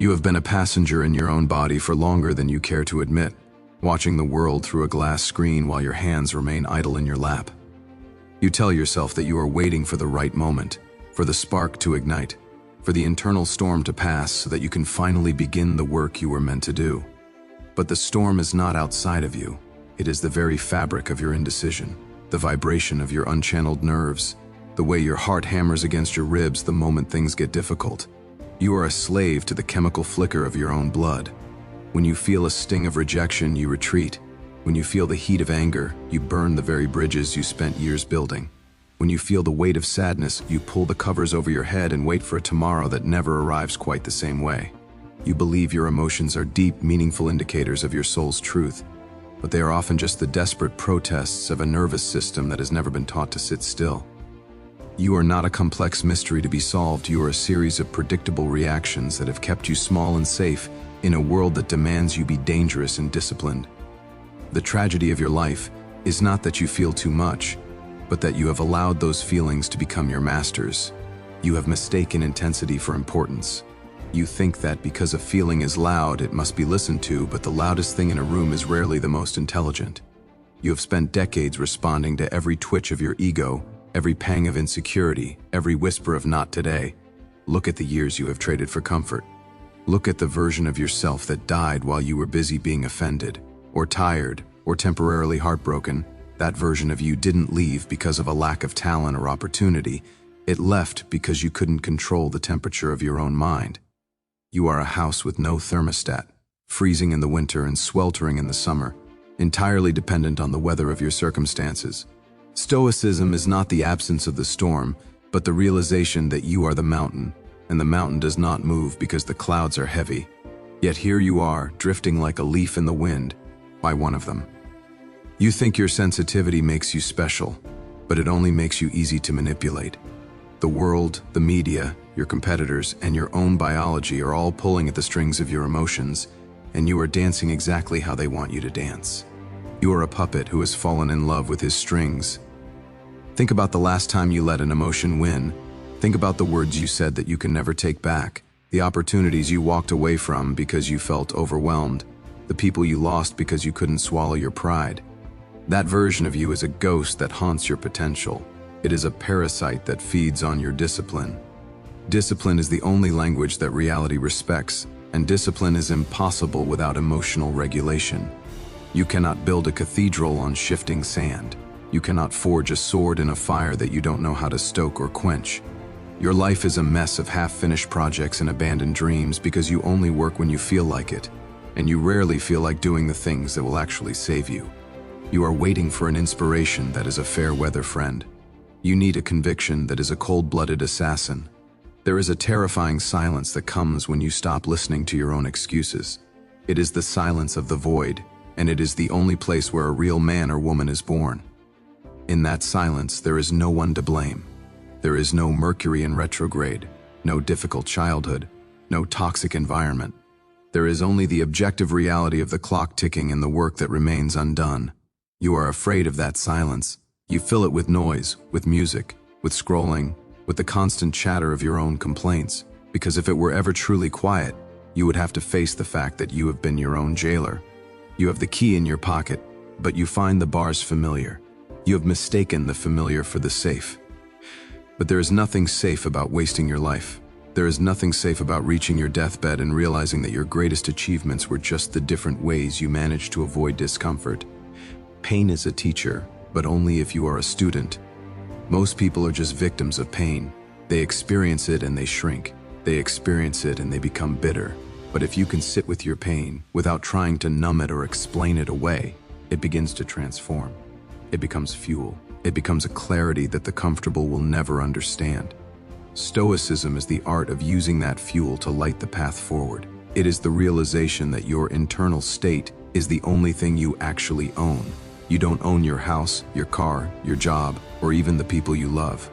You have been a passenger in your own body for longer than you care to admit, watching the world through a glass screen while your hands remain idle in your lap. You tell yourself that you are waiting for the right moment, for the spark to ignite, for the internal storm to pass so that you can finally begin the work you were meant to do. But the storm is not outside of you. It is the very fabric of your indecision, the vibration of your unchanneled nerves, the way your heart hammers against your ribs the moment things get difficult. You are a slave to the chemical flicker of your own blood. When you feel a sting of rejection, you retreat. When you feel the heat of anger, you burn the very bridges you spent years building. When you feel the weight of sadness, you pull the covers over your head and wait for a tomorrow that never arrives quite the same way. You believe your emotions are deep, meaningful indicators of your soul's truth, but they are often just the desperate protests of a nervous system that has never been taught to sit still. You are not a complex mystery to be solved. You are a series of predictable reactions that have kept you small and safe in a world that demands you be dangerous and disciplined. The tragedy of your life is not that you feel too much, but that you have allowed those feelings to become your masters. You have mistaken intensity for importance. You think that because a feeling is loud, it must be listened to, but the loudest thing in a room is rarely the most intelligent. You have spent decades responding to every twitch of your ego, every pang of insecurity, every whisper of not today. Look at the years you have traded for comfort. Look at the version of yourself that died while you were busy being offended, or tired, or temporarily heartbroken. That version of you didn't leave because of a lack of talent or opportunity. It left because you couldn't control the temperature of your own mind. You are a house with no thermostat, freezing in the winter and sweltering in the summer, entirely dependent on the weather of your circumstances. Stoicism is not the absence of the storm, but the realization that you are the mountain, and the mountain does not move because the clouds are heavy. Yet here you are, drifting like a leaf in the wind, by one of them. You think your sensitivity makes you special, but it only makes you easy to manipulate. The world, the media, your competitors, and your own biology are all pulling at the strings of your emotions, and you are dancing exactly how they want you to dance. You are a puppet who has fallen in love with his strings. Think about the last time you let an emotion win. Think about the words you said that you can never take back, the opportunities you walked away from because you felt overwhelmed, the people you lost because you couldn't swallow your pride. That version of you is a ghost that haunts your potential. It is a parasite that feeds on your discipline. Discipline is the only language that reality respects, and discipline is impossible without emotional regulation. You cannot build a cathedral on shifting sand. You cannot forge a sword in a fire that you don't know how to stoke or quench. Your life is a mess of half-finished projects and abandoned dreams because you only work when you feel like it, and you rarely feel like doing the things that will actually save you. You are waiting for an inspiration that is a fair-weather friend. You need a conviction that is a cold-blooded assassin. There is a terrifying silence that comes when you stop listening to your own excuses. It is the silence of the void, and it is the only place where a real man or woman is born. In that silence, there is no one to blame. There is no Mercury in retrograde, no difficult childhood, no toxic environment. There is only the objective reality of the clock ticking and the work that remains undone. You are afraid of that silence. You fill it with noise, with music, with scrolling, with the constant chatter of your own complaints, because if it were ever truly quiet, you would have to face the fact that you have been your own jailer. You have the key in your pocket, but you find the bars familiar. You have mistaken the familiar for the safe. But there is nothing safe about wasting your life. There is nothing safe about reaching your deathbed and realizing that your greatest achievements were just the different ways you managed to avoid discomfort. Pain is a teacher, but only if you are a student. Most people are just victims of pain. They experience it and they shrink. They experience it and they become bitter. But if you can sit with your pain without trying to numb it or explain it away, it begins to transform. It becomes fuel. It becomes a clarity that the comfortable will never understand. Stoicism is the art of using that fuel to light the path forward. It is the realization that your internal state is the only thing you actually own. You don't own your house, your car, your job, or even the people you love.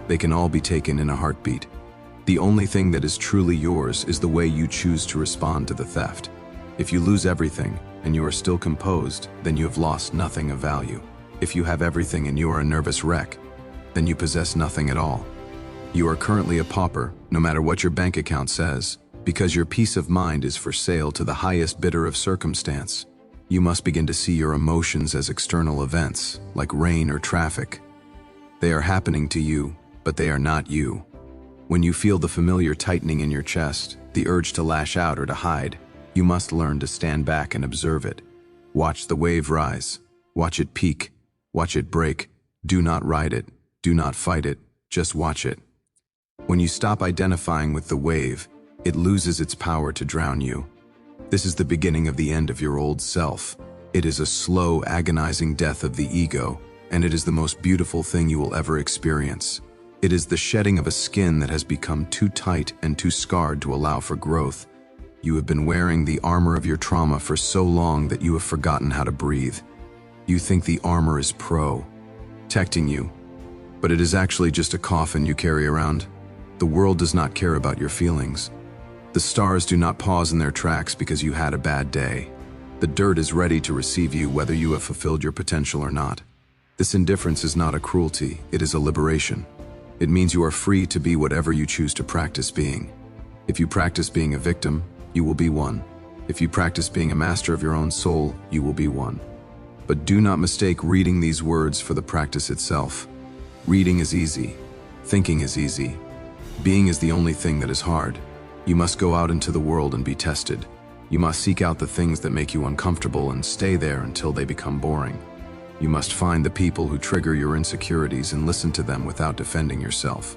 They can all be taken in a heartbeat. The only thing that is truly yours is the way you choose to respond to the theft. If you lose everything and you are still composed, then you have lost nothing of value. If you have everything and you are a nervous wreck, then you possess nothing at all. You are currently a pauper, no matter what your bank account says, Because your peace of mind is for sale to the highest bidder of circumstance. You must begin to see your emotions as external events, like rain or traffic. They are happening to you, but they are not you. When you feel the familiar tightening in your chest, the urge to lash out or to hide, you must learn to stand back and observe it. Watch the wave rise. Watch it peak. Watch it break. Do not ride it. Do not fight it. Just watch it. When you stop identifying with the wave, it loses its power to drown you. This is the beginning of the end of your old self. It is a slow, agonizing death of the ego, and it is the most beautiful thing you will ever experience. It is the shedding of a skin that has become too tight and too scarred to allow for growth. You have been wearing the armor of your trauma for so long that you have forgotten how to breathe. You think the armor is protecting you, but it is actually just a coffin you carry around. The world does not care about your feelings. The stars do not pause in their tracks because you had a bad day. The dirt is ready to receive you whether you have fulfilled your potential or not. This indifference is not a cruelty, it is a liberation. It means you are free to be whatever you choose to practice being. If you practice being a victim, you will be one. If you practice being a master of your own soul, you will be one. But do not mistake reading these words for the practice itself. Reading is easy. Thinking is easy. Being is the only thing that is hard. You must go out into the world and be tested. You must seek out the things that make you uncomfortable and stay there until they become boring. You must find the people who trigger your insecurities and listen to them without defending yourself.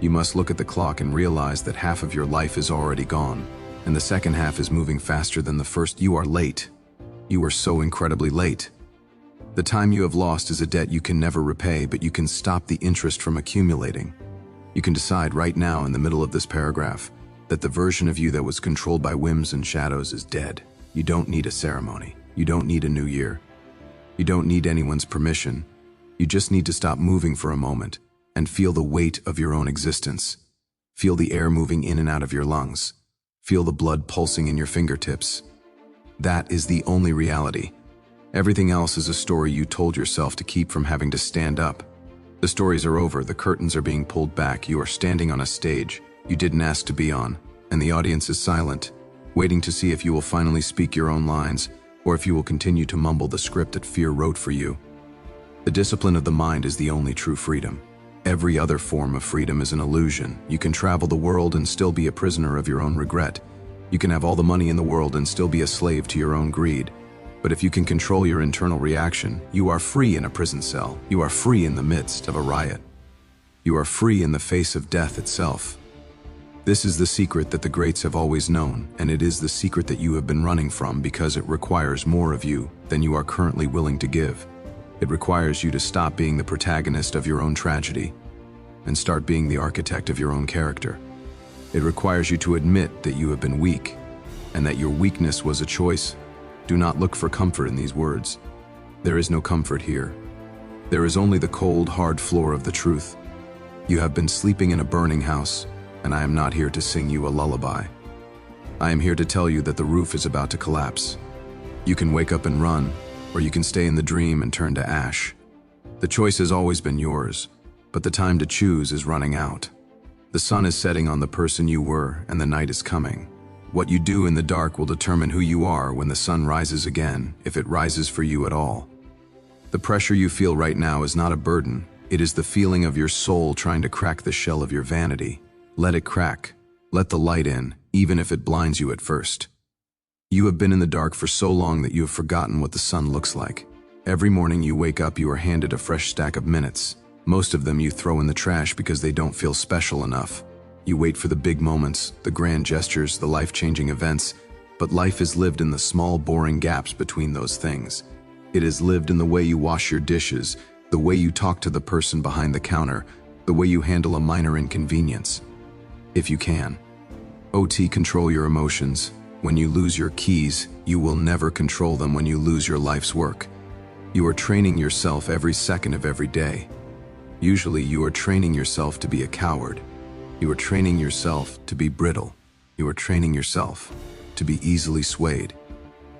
You must look at the clock and realize that half of your life is already gone, and the second half is moving faster than the first. You are late. You are so incredibly late. The time you have lost is a debt you can never repay, but you can stop the interest from accumulating. You can decide right now in the middle of this paragraph that the version of you that was controlled by whims and shadows is dead. You don't need a ceremony. You don't need a new year. You don't need anyone's permission. You just need to stop moving for a moment and feel the weight of your own existence. Feel the air moving in and out of your lungs. Feel the blood pulsing in your fingertips. That is the only reality. Everything else is a story you told yourself to keep from having to stand up. The stories are over, the curtains are being pulled back, you are standing on a stage you didn't ask to be on, and the audience is silent, waiting to see if you will finally speak your own lines, or if you will continue to mumble the script that fear wrote for you. The discipline of the mind is the only true freedom. Every other form of freedom is an illusion. You can travel the world and still be a prisoner of your own regret. You can have all the money in the world and still be a slave to your own greed. But if you can control your internal reaction, you are free in a prison cell. You are free in the midst of a riot. You are free in the face of death itself. This is the secret that the greats have always known, and it is the secret that you have been running from because it requires more of you than you are currently willing to give. It requires you to stop being the protagonist of your own tragedy and start being the architect of your own character. It requires you to admit that you have been weak and that your weakness was a choice. Do not look for comfort in these words. There is no comfort here. There is only the cold, hard floor of the truth. You have been sleeping in a burning house, and I am not here to sing you a lullaby. I am here to tell you that the roof is about to collapse. You can wake up and run, or you can stay in the dream and turn to ash. The choice has always been yours, but the time to choose is running out. The sun is setting on the person you were, and the night is coming. What you do in the dark will determine who you are when the sun rises again, if it rises for you at all. The pressure you feel right now is not a burden. It is the feeling of your soul trying to crack the shell of your vanity. Let it crack. Let the light in, even if it blinds you at first. You have been in the dark for so long that you have forgotten what the sun looks like. Every morning you wake up, you are handed a fresh stack of minutes. Most of them you throw in the trash because they don't feel special enough. You wait for the big moments, the grand gestures, the life-changing events, but life is lived in the small, boring gaps between those things. It is lived in the way you wash your dishes, the way you talk to the person behind the counter, the way you handle a minor inconvenience. If you can. Control your emotions. When you lose your keys, you will never control them when you lose your life's work. You are training yourself every second of every day. Usually you are training yourself to be a coward. You are training yourself to be brittle. You are training yourself to be easily swayed.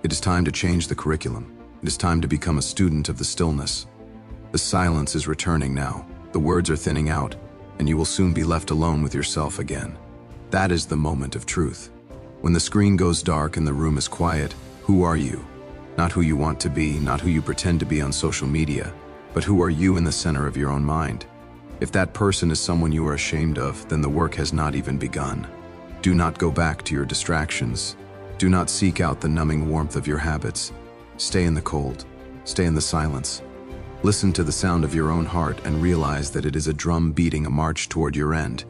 It is time to change the curriculum. It is time to become a student of the stillness. The silence is returning now. The words are thinning out, and you will soon be left alone with yourself again. That is the moment of truth. When the screen goes dark and the room is quiet, who are you? Not who you want to be, not who you pretend to be on social media, but who are you in the center of your own mind? If that person is someone you are ashamed of, then the work has not even begun. Do not go back to your distractions. Do not seek out the numbing warmth of your habits. Stay in the cold. Stay in the silence. Listen to the sound of your own heart and realize that it is a drum beating a march toward your end.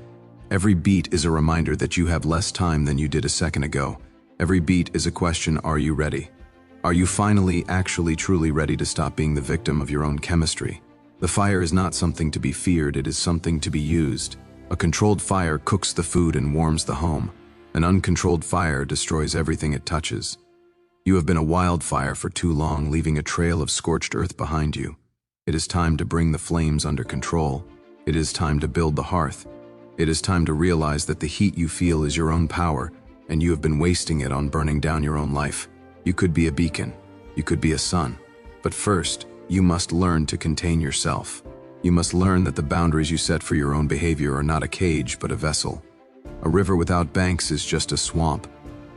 Every beat is a reminder that you have less time than you did a second ago. Every beat is a question, are you ready? Are you finally, actually, truly ready to stop being the victim of your own chemistry? The fire is not something to be feared, it is something to be used. A controlled fire cooks the food and warms the home. An uncontrolled fire destroys everything it touches. You have been a wildfire for too long, leaving a trail of scorched earth behind you. It is time to bring the flames under control. It is time to build the hearth. It is time to realize that the heat you feel is your own power, and you have been wasting it on burning down your own life. You could be a beacon. You could be a sun. But first, you must learn to contain yourself. You must learn that the boundaries you set for your own behavior are not a cage, but a vessel. A river without banks is just a swamp.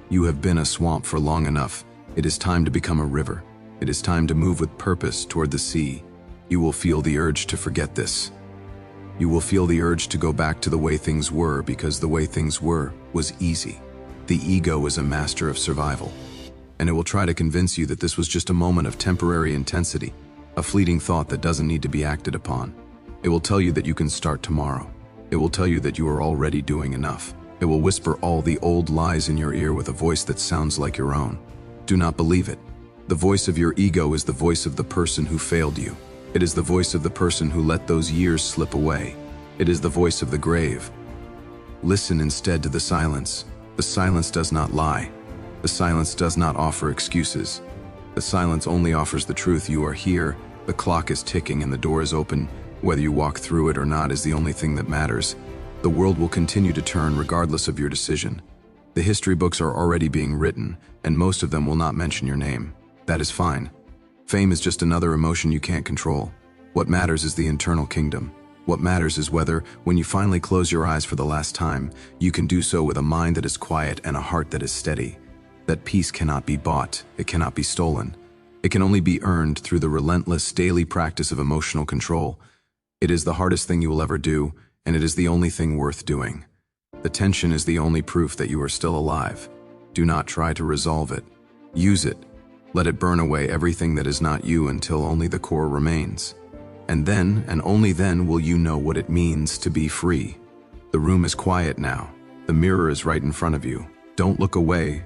You have been a swamp for long enough. It is time to become a river. It is time to move with purpose toward the sea. You will feel the urge to forget this. You will feel the urge to go back to the way things were, because the way things were was easy. The ego is a master of survival, and it will try to convince you that this was just a moment of temporary intensity, a fleeting thought that doesn't need to be acted upon. It will tell you that you can start tomorrow. It will tell you that you are already doing enough. It will whisper all the old lies in your ear with a voice that sounds like your own. Do not believe it. The voice of your ego is the voice of the person who failed you. It is the voice of the person who let those years slip away. It is the voice of the grave. Listen instead to the silence. The silence does not lie. The silence does not offer excuses. The silence only offers the truth. You are here, the clock is ticking, and the door is open. Whether you walk through it or not is the only thing that matters. The world will continue to turn regardless of your decision. The history books are already being written, and most of them will not mention your name. That is fine. Fame is just another emotion you can't control. What matters is the internal kingdom. What matters is whether, when you finally close your eyes for the last time, you can do so with a mind that is quiet and a heart that is steady. That peace cannot be bought, it cannot be stolen. It can only be earned through the relentless daily practice of emotional control. It is the hardest thing you will ever do, and it is the only thing worth doing. The tension is the only proof that you are still alive. Do not try to resolve it. Use it. Let it burn away everything that is not you until only the core remains. And then, and only then, will you know what it means to be free. The room is quiet now. The mirror is right in front of you. Don't look away,